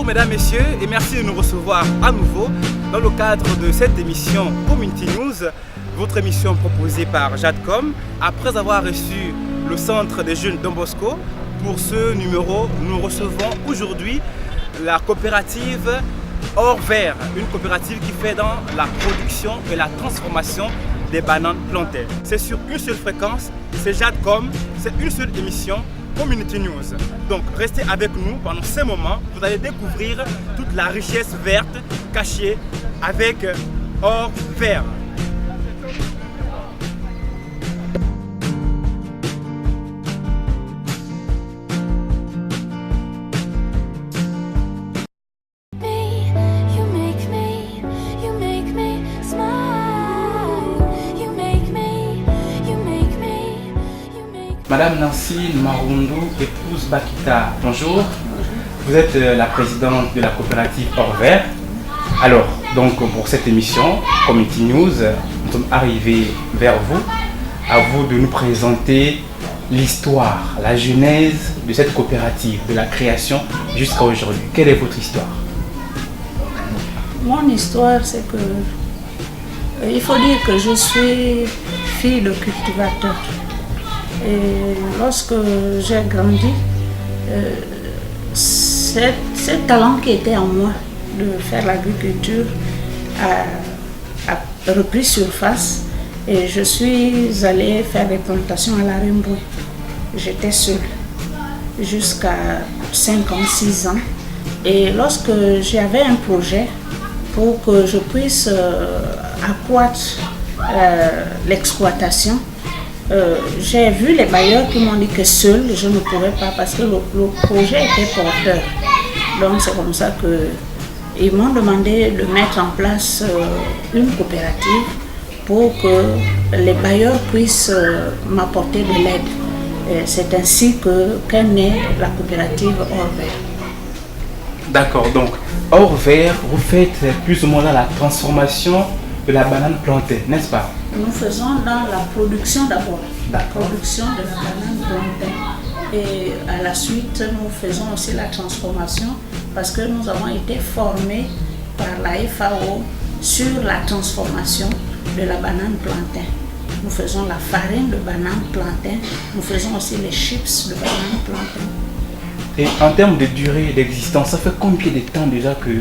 mesdames, messieurs, et merci de nous recevoir à nouveau dans le cadre de cette émission Community News, votre émission proposée par Jadcom. Après avoir reçu le Centre des Jeunes Don Bosco, pour ce numéro, nous recevons aujourd'hui la coopérative Or Vert, une coopérative qui fait dans la production et la transformation des bananes plantées. C'est sur une seule fréquence, c'est Jadcom, c'est une seule émission Community News. Donc restez avec nous pendant ces moments, vous allez découvrir toute la richesse verte cachée avec Or Vert. Madame Nancy Marundu, épouse Bakita, bonjour. Vous êtes la présidente de la coopérative Or Vert. Alors, donc pour cette émission, Community News, nous sommes arrivés vers vous. À vous de nous présenter l'histoire, la genèse de cette coopérative, de la création jusqu'à aujourd'hui. Quelle est votre histoire? Mon histoire, c'est que il faut dire que je suis fille de cultivateur. Et lorsque j'ai grandi, ce talent qui était en moi de faire l'agriculture a repris surface et je suis allée faire des plantations à la Rembouille. J'étais seule jusqu'à 5 ans, 6 ans. Et lorsque j'avais un projet pour que je puisse accroître l'exploitation, j'ai vu les bailleurs qui m'ont dit que seul je ne pourrais pas parce que le projet était porteur. Donc c'est comme ça qu'ils m'ont demandé de mettre en place une coopérative pour que les bailleurs puissent m'apporter de l'aide. C'est ainsi qu'est née la coopérative Or Vert. D'accord, donc Or Vert, vous faites plus ou moins là la transformation de la banane plantée, n'est-ce pas? Nous faisons dans la production d'abord, la production de la banane plantée. Et à la suite, nous faisons aussi la transformation parce que nous avons été formés par la FAO sur la transformation de la banane plantain. Nous faisons la farine de banane plantain, nous faisons aussi les chips de banane plantain. Et en termes de durée d'existence, ça fait combien de temps déjà que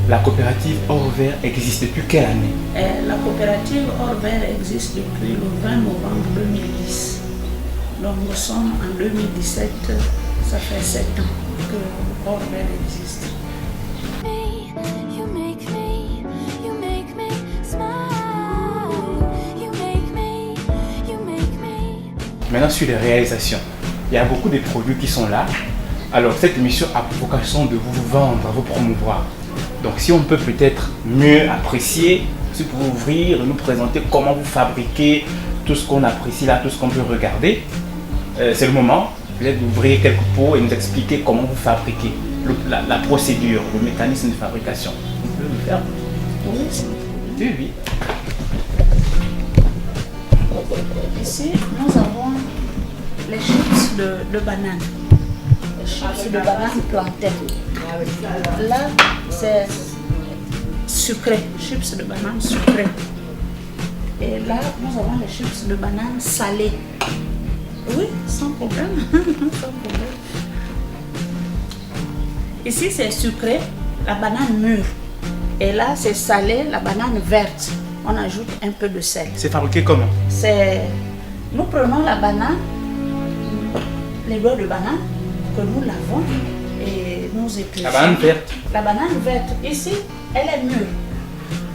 la coopérative Or Vert existe? Depuis quelle année? La coopérative Or Vert existe depuis le 20 novembre 2010. Donc nous sommes en 2017, ça fait 7 ans que Or Vert existe. Maintenant sur les réalisations, il y a beaucoup de produits qui sont là. Alors cette émission a pour vocation de vous vendre, vous promouvoir. Donc si on peut peut-être mieux apprécier, si pour ouvrir, nous présenter comment vous fabriquez tout ce qu'on apprécie là, tout ce qu'on peut regarder, c'est le moment peut-être d'ouvrir quelques pots et nous expliquer comment vous fabriquez, la procédure, le mécanisme de fabrication. Vous pouvez le faire? Oui, oui. Ici, nous avons les chips de banane. Les chips de banane plantain. Là, c'est sucré, chips de banane sucré. Et là, nous avons les chips de banane salées. Oui, sans problème. Sans problème. Ici, c'est sucré, la banane mûre. Et là, c'est salé, la banane verte. On ajoute un peu de sel. C'est fabriqué comment? Nous prenons la banane, les doigts de banane que nous lavons et nous épluchons. La banane verte? La banane verte, ici, elle est mûre.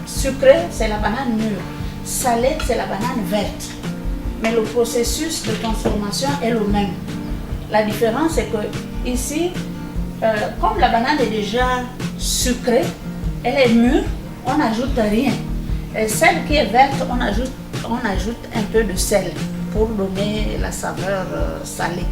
Sucrée, c'est la banane mûre. Salée, c'est la banane verte. Mais le processus de transformation est le même. La différence, c'est que ici, comme la banane est déjà sucrée, elle est mûre, on n'ajoute rien. Et celle qui est verte, on ajoute un peu de sel pour donner la saveur salée.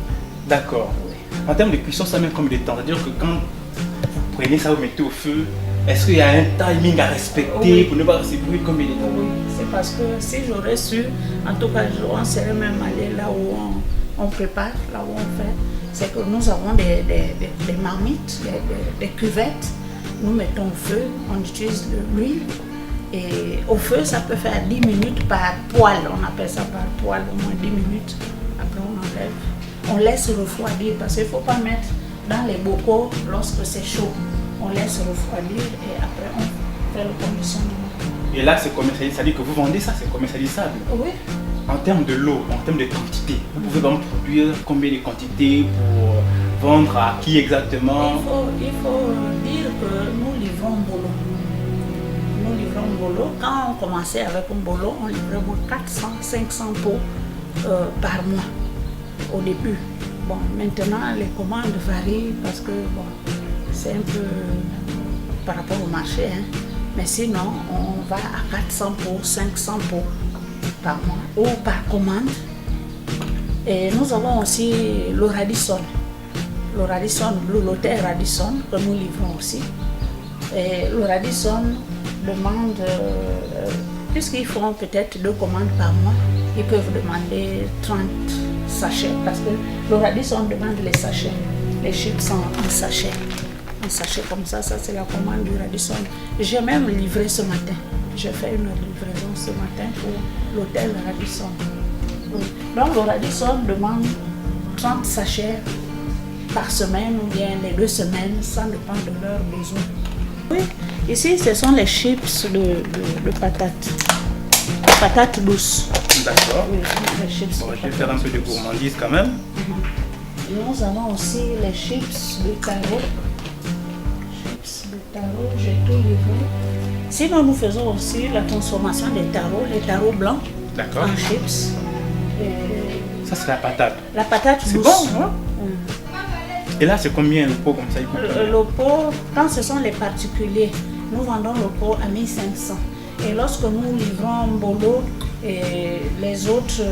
D'accord. Oui. En termes de cuisson, ça met combien de temps? C'est-à-dire que quand vous prenez ça, vous mettez au feu, est-ce qu'il y a un timing à respecter pour ne pas se brûler combien de temps? Oui, c'est parce que si j'aurais su, en tout cas, on serait même allé là où on prépare, là où on fait. C'est que nous avons des marmites, des cuvettes nous mettons au feu, on utilise l'huile. Et au feu, ça peut faire 10 minutes par poêle. On appelle ça par poêle, au moins 10 minutes. Après, on enlève. On laisse refroidir parce qu'il ne faut pas mettre dans les bocaux lorsque c'est chaud. On laisse refroidir et après, on fait le conditionnement. Et là, c'est commercialisable. Ça veut dire que vous vendez ça, c'est commercialisable. Oui. En termes de lot, en termes de quantité, vous pouvez vraiment produire combien de quantités pour vendre à qui exactement? Il faut dire que nous livrons bolo. Nous livrons bolo. Quand on commençait avec un bolo, on livrait 400, 500 pots par mois au début. Bon, maintenant, les commandes varient parce que bon, c'est un peu par rapport au marché. Hein. Mais sinon, on va à 400 pots, 500 pots par mois ou par commande. Et nous avons aussi le Radisson. Le Radisson, l'hôtel Radisson que nous livrons aussi. Et le Radisson demande, puisqu'ils font peut-être 2 commandes par mois, ils peuvent demander 30 sachets parce que le Radisson demande les sachets. Les chips sont en sachet. Un sachet comme ça, ça c'est la commande du Radisson. J'ai même livré ce matin. J'ai fait une livraison ce matin pour l'hôtel Radisson. Donc le Radisson demande 30 sachets par semaine ou bien les 2 semaines, ça dépend de leurs besoins. Oui, ici ce sont les chips de patates. Patates douces. D'accord. Oui, les chips. Bon, je vais faire un peu de gourmandise quand même. Nous avons aussi les chips de taro. Chips de taro, j'ai tout livré. Sinon, nous faisons aussi la transformation des tarots, les tarots blancs en chips. Et ça, c'est la patate. La patate douce. C'est bon, hein? Et là, c'est combien le pot comme ça? Le pot, quand ce sont les particuliers, nous vendons le pot à 1500. Et lorsque nous livrons un bolo et les autres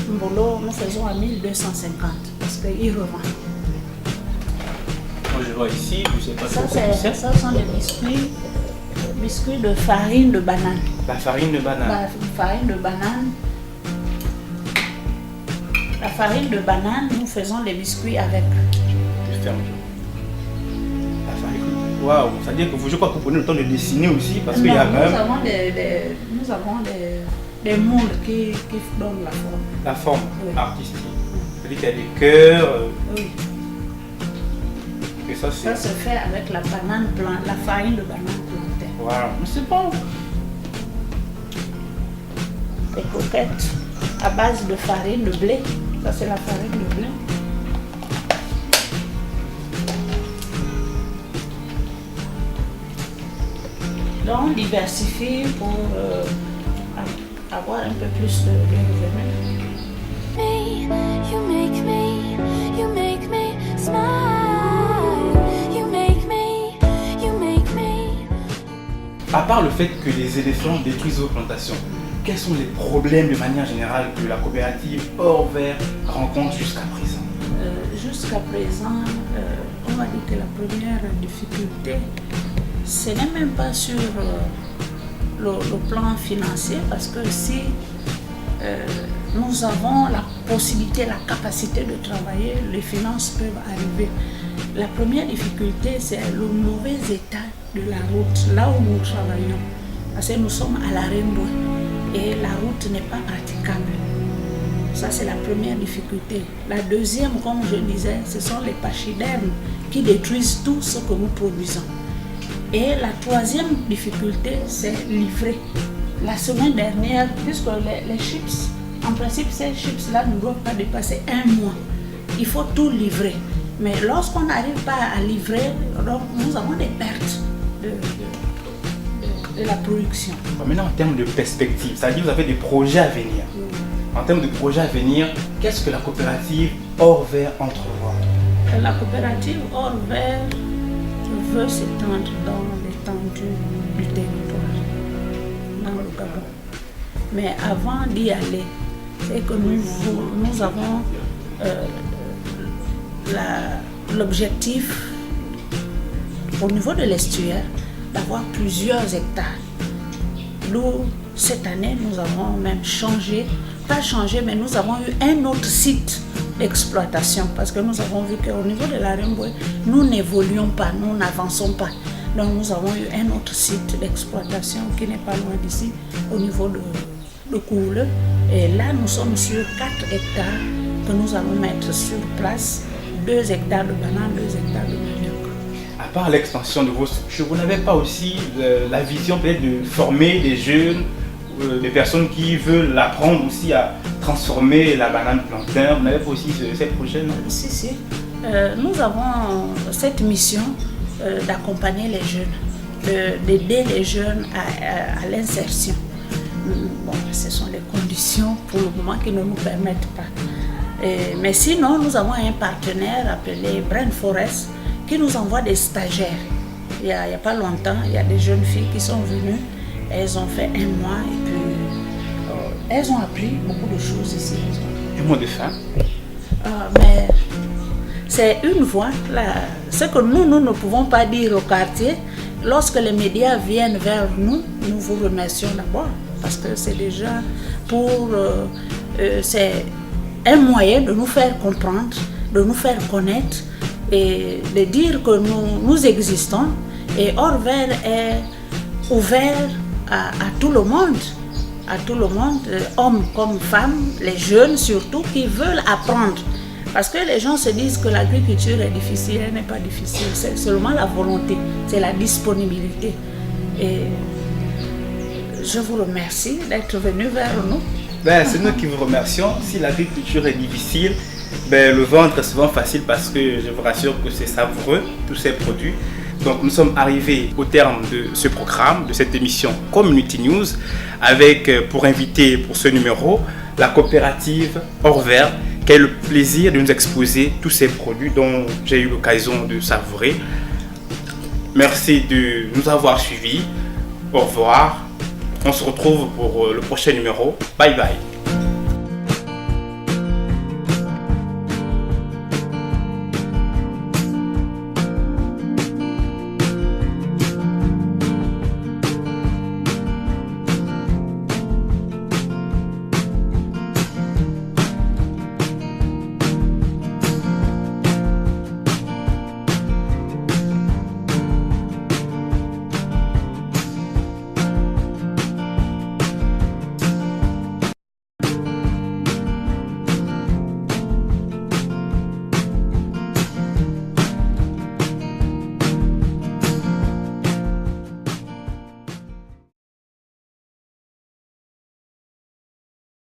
bolos, nous faisons à 1250 parce qu'ils revendent. Moi, je vois ici, je sais pas ça sont des biscuits de farine de banane. La farine de banane. La farine de banane. La farine de banane, nous faisons les biscuits avec. Je ferme. La farine. Waouh, ça veut dire que je crois que vous prenez le temps de dessiner aussi parce qu'il y a quand même. Nous avons des moules qui donnent la forme. La forme artistique. C'est-à-dire qu'il y a des cœurs. Oui. Et ça se fait avec la banane plantée, la farine de banane plantée. Voilà, mais c'est bon. Des croquettes à base de farine de blé. Ça, c'est la farine de blé. Donc, on diversifie pour avoir un peu plus de revenus. You make me smile. À part le fait que les éléphants détruisent vos plantations, quels sont les problèmes de manière générale que la coopérative Or Vert rencontre jusqu'à présent? Jusqu'à présent, on va dire que la première difficulté, ce n'est même pas sur le plan financier, parce que si nous avons la possibilité, la capacité de travailler, les finances peuvent arriver. La première difficulté, c'est le mauvais état de la route, là où nous travaillons. Parce que nous sommes à la Rainbow et la route n'est pas praticable. Ça, c'est la première difficulté. La deuxième, comme je disais, ce sont les pachydermes qui détruisent tout ce que nous produisons. Et la troisième difficulté, c'est livrer. La semaine dernière, puisque les chips, en principe, ces chips-là ne doivent pas dépasser 1 mois. Il faut tout livrer. Mais lorsqu'on n'arrive pas à livrer, donc nous avons des pertes de la production. Maintenant, en termes de perspective, c'est-à-dire que vous avez des projets à venir. En termes de projets à venir, qu'est-ce que la coopérative Or Vert entrevoit? La coopérative Or Vert veut s'étendre dans l'étendue du territoire, dans le Gabon. Mais avant d'y aller, c'est que nous avons l'objectif au niveau de l'estuaire d'avoir plusieurs hectares. Nous, cette année, nous avons même changé, pas changé, mais nous avons eu un autre site d'exploitation parce que nous avons vu qu'au niveau de la Rainbow, nous n'évoluons pas, nous n'avançons pas. Donc nous avons eu un autre site d'exploitation qui n'est pas loin d'ici, au niveau de Koule. Et là, nous sommes sur 4 hectares que nous allons mettre sur place, 2 hectares de bananes, 2 hectares de manioc. À part l'extension de vos structures, vous n'avez pas aussi la vision peut-être de former des jeunes, des personnes qui veulent apprendre aussi à transformer la banane plantain? Vous n'avez pas aussi ces projets, non? Si. Nous avons cette mission d'accompagner les jeunes, d'aider les jeunes à l'insertion. Bon, ce sont les conditions pour le moment qui ne nous permettent pas. Mais sinon, nous avons un partenaire appelé Brain Forest qui nous envoie des stagiaires. Il n'y a pas longtemps, il y a des jeunes filles qui sont venues, elles ont fait 1 mois et puis elles ont appris beaucoup de choses ici. Un mot de fin. Mais c'est une voix, ce que nous ne pouvons pas dire au quartier. Lorsque les médias viennent vers nous, nous vous remercions d'abord parce que c'est déjà c'est un moyen de nous faire comprendre, de nous faire connaître et de dire que nous existons. Et Orvers est ouvert à tout le monde, hommes comme femmes, les jeunes surtout, qui veulent apprendre. Parce que les gens se disent que l'agriculture est difficile, elle n'est pas difficile, c'est seulement la volonté, c'est la disponibilité. Et je vous remercie d'être venu vers nous. C'est nous qui vous remercions. Si l'agriculture est difficile, le vendre est souvent facile parce que je vous rassure que c'est savoureux, tous ces produits. Donc nous sommes arrivés au terme de ce programme, de cette émission Community News, avec pour invité pour ce numéro la coopérative Orvers, qui a eu le plaisir de nous exposer tous ces produits dont j'ai eu l'occasion de savourer. Merci de nous avoir suivis. Au revoir. On se retrouve pour le prochain numéro. Bye bye.